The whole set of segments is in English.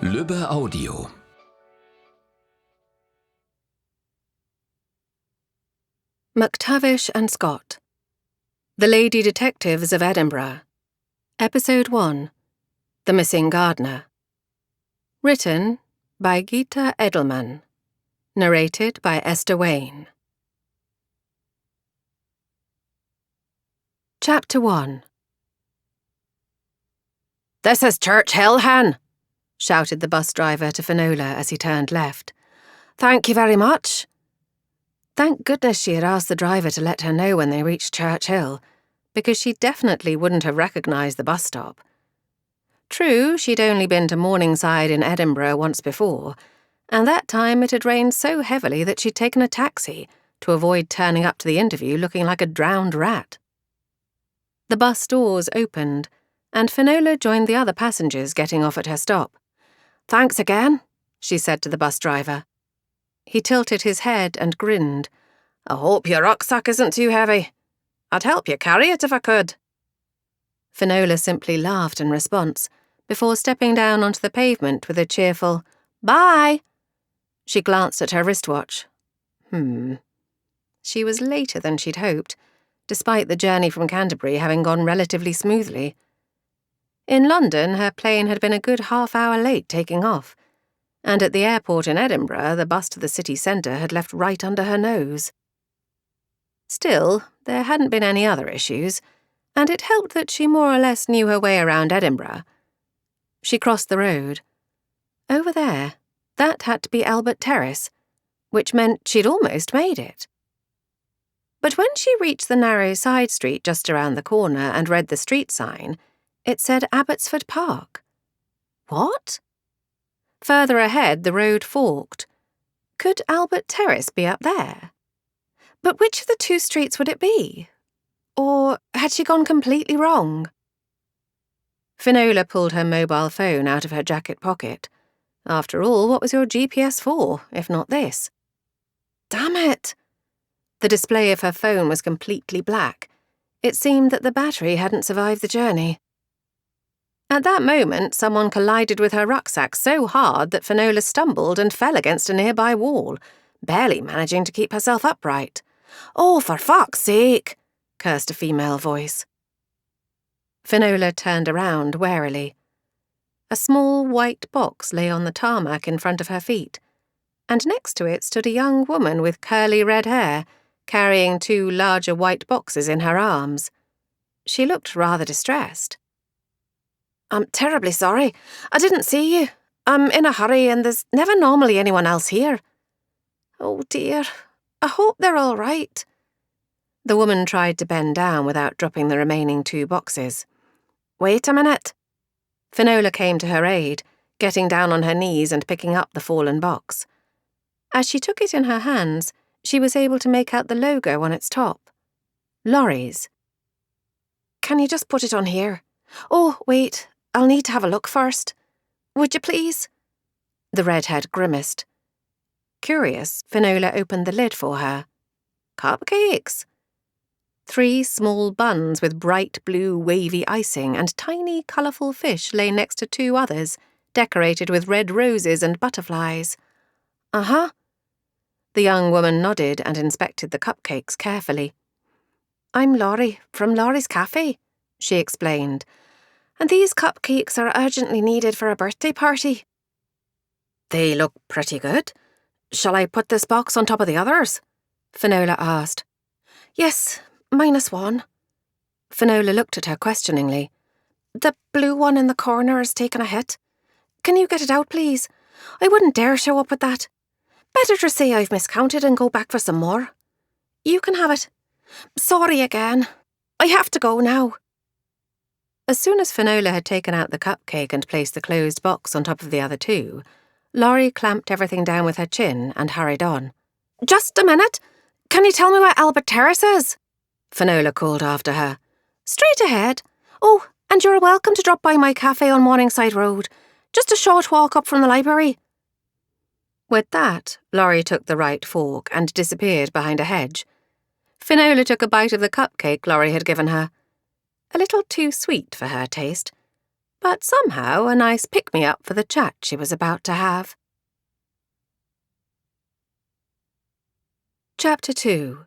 Lübbe Audio. MacTavish and Scot, The Lady Detectives of Edinburgh. Episode 1, The Missing Gardener. Written by Gitta Edelmann. Narrated by Esther Wayne. Chapter 1. "This is Church Hill, Hen," shouted the bus driver to Finola as he turned left. "Thank you very much." Thank goodness she had asked the driver to let her know when they reached Church Hill, because she definitely wouldn't have recognised the bus stop. True, she'd only been to Morningside in Edinburgh once before, and that time it had rained so heavily that she'd taken a taxi to avoid turning up to the interview looking like a drowned rat. The bus doors opened, and Finola joined the other passengers getting off at her stop. "Thanks again," she said to the bus driver. He tilted his head and grinned. "I hope your rucksack isn't too heavy. I'd help you carry it if I could." Finola simply laughed in response, before stepping down onto the pavement with a cheerful, "Bye!" She glanced at her wristwatch. She was later than she'd hoped, despite the journey from Canterbury having gone relatively smoothly. In London, her plane had been a good half-hour late taking off, and at the airport in Edinburgh, the bus to the city centre had left right under her nose. Still, there hadn't been any other issues, and it helped that she more or less knew her way around Edinburgh. She crossed the road. Over there, that had to be Albert Terrace, which meant she'd almost made it. But when she reached the narrow side street just around the corner and read the street sign, it said Abbotsford Park. What? Further ahead, the road forked. Could Albert Terrace be up there? But which of the two streets would it be? Or had she gone completely wrong? Finola pulled her mobile phone out of her jacket pocket. After all, what was your GPS for, if not this? Damn it! The display of her phone was completely black. It seemed that the battery hadn't survived the journey. At that moment, someone collided with her rucksack so hard that Finola stumbled and fell against a nearby wall, barely managing to keep herself upright. "Oh, for fuck's sake!" cursed a female voice. Finola turned around warily. A small white box lay on the tarmac in front of her feet, and next to it stood a young woman with curly red hair, carrying two larger white boxes in her arms. She looked rather distressed. "I'm terribly sorry. I didn't see you. I'm in a hurry and there's never normally anyone else here." "Oh dear, I hope they're all right." The woman tried to bend down without dropping the remaining two boxes. "Wait a minute." Finola came to her aid, getting down on her knees and picking up the fallen box. As she took it in her hands, she was able to make out the logo on its top. Lorries. "Can you just put it on here? Oh, wait, I'll need to have a look first. Would you please?" The redhead grimaced. Curious, Finola opened the lid for her. Cupcakes! 3 small buns with bright blue wavy icing and tiny colourful fish lay next to 2 others, decorated with red roses and butterflies. "Uh-huh." The young woman nodded and inspected the cupcakes carefully. "I'm Laurie, from Laurie's Cafe," she explained, "and these cupcakes are urgently needed for a birthday party." "They look pretty good. Shall I put this box on top of the others?" Finola asked. "Yes, -1. Finola looked at her questioningly. "The blue one in the corner has taken a hit. Can you get it out, please? I wouldn't dare show up with that. Better just say I've miscounted and go back for some more. You can have it. Sorry again. I have to go now." As soon as Finola had taken out the cupcake and placed the closed box on top of the other 2, Laurie clamped everything down with her chin and hurried on. "Just a minute. Can you tell me where Albert Terrace is?" Finola called after her. "Straight ahead. Oh, and you're welcome to drop by my cafe on Morningside Road. Just a short walk up from the library." With that, Laurie took the right fork and disappeared behind a hedge. Finola took a bite of the cupcake Laurie had given her. A little too sweet for her taste. but somehow a nice pick-me-up for the chat she was about to have. Chapter 2.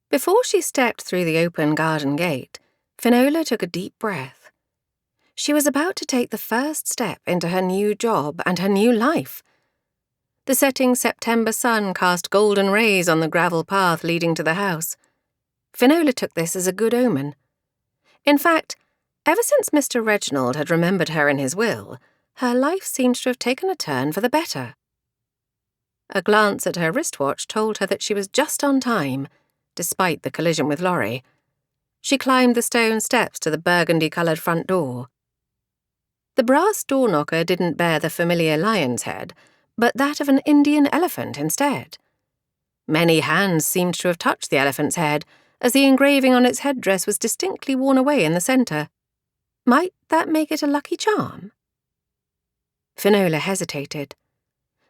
Before she stepped through the open garden gate, Finola took a deep breath. She was about to take the first step into her new job and her new life. The setting September sun cast golden rays on the gravel path leading to the house. Finola took this as a good omen. In fact, ever since Mr. Reginald had remembered her in his will, her life seemed to have taken a turn for the better. A glance at her wristwatch told her that she was just on time, despite the collision with Lachie. She climbed the stone steps to the burgundy-coloured front door. The brass door knocker didn't bear the familiar lion's head, but that of an Indian elephant instead. Many hands seemed to have touched the elephant's head, as the engraving on its headdress was distinctly worn away in the centre. Might that make it a lucky charm? Finola hesitated.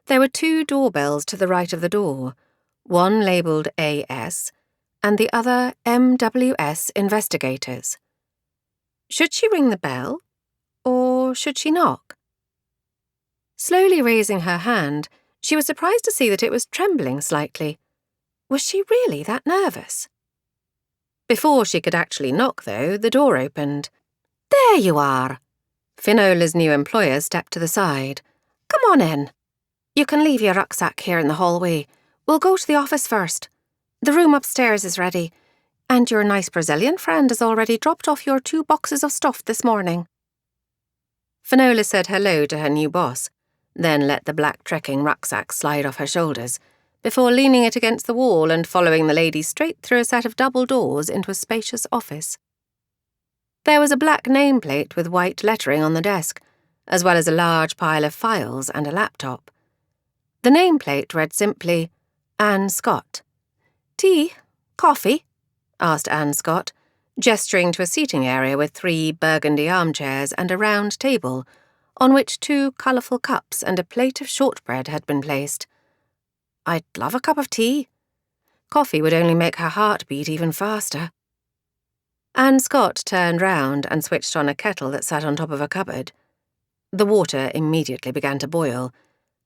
There were 2 doorbells to the right of the door, one labelled AS, and the other MWS Investigators. Should she ring the bell, or should she knock? Slowly raising her hand, she was surprised to see that it was trembling slightly. Was she really that nervous? Before she could actually knock, though, the door opened. "There you are!" Finola's new employer stepped to the side. "Come on in. You can leave your rucksack here in the hallway. We'll go to the office first. The room upstairs is ready, and your nice Brazilian friend has already dropped off your 2 boxes of stuff this morning." Finola said hello to her new boss, then let the black trekking rucksack slide off her shoulders, before leaning it against the wall and following the lady straight through a set of double doors into a spacious office. There was a black nameplate with white lettering on the desk, as well as a large pile of files and a laptop. The nameplate read simply, Anne Scot. "Tea? Coffee?" asked Anne Scot, gesturing to a seating area with 3 burgundy armchairs and a round table, on which 2 colourful cups and a plate of shortbread had been placed. "I'd love a cup of tea." Coffee would only make her heart beat even faster. Anne Scot turned round and switched on a kettle that sat on top of a cupboard. The water immediately began to boil.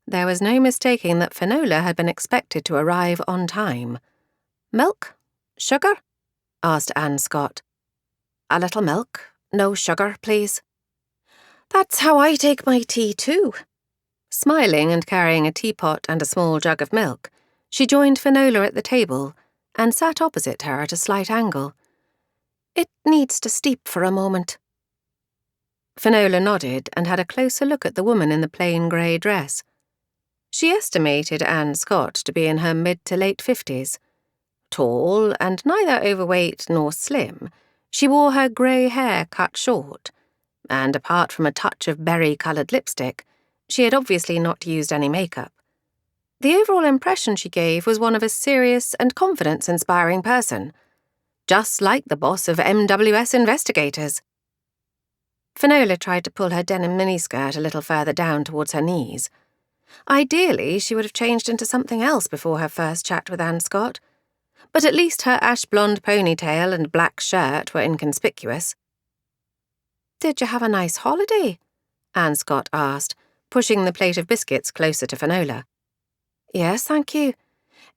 There was no mistaking that Finola had been expected to arrive on time. "Milk? Sugar?" asked Anne Scot. "A little milk, no sugar, please." "That's how I take my tea too." Smiling and carrying a teapot and a small jug of milk, she joined Finola at the table and sat opposite her at a slight angle. "It needs to steep for a moment." Finola nodded and had a closer look at the woman in the plain grey dress. She estimated Anne Scot to be in her mid to late 50s. Tall and neither overweight nor slim, she wore her grey hair cut short, and apart from a touch of berry-coloured lipstick, she had obviously not used any makeup. The overall impression she gave was one of a serious and confidence-inspiring person, just like the boss of MWS Investigators. Finola tried to pull her denim miniskirt a little further down towards her knees. Ideally, she would have changed into something else before her first chat with Anne Scot, but at least her ash-blonde ponytail and black shirt were inconspicuous. "Did you have a nice holiday?" Anne Scot asked, pushing the plate of biscuits closer to Finola. "Yes, thank you.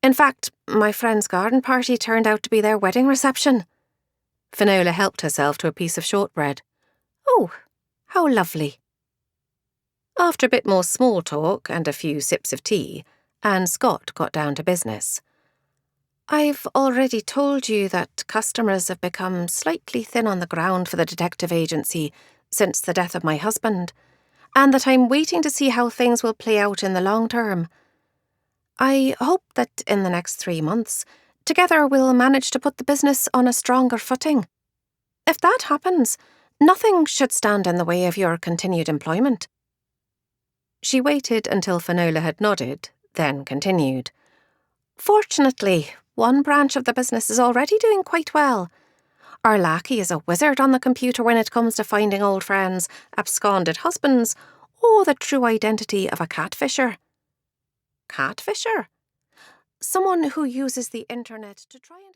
In fact, my friend's garden party turned out to be their wedding reception." Finola helped herself to a piece of shortbread. "Oh, how lovely." After a bit more small talk and a few sips of tea, Anne Scot got down to business. "I've already told you that customers have become slightly thin on the ground for the detective agency since the death of my husband, and that I'm waiting to see how things will play out in the long term. I hope that in the next 3 months, together we'll manage to put the business on a stronger footing. If that happens, nothing should stand in the way of your continued employment." She waited until Finola had nodded, then continued. "Fortunately, one branch of the business is already doing quite well. Our Lachie is a wizard on the computer when it comes to finding old friends, absconded husbands, or the true identity of a catfisher." "Catfisher?" "Someone who uses the internet to try and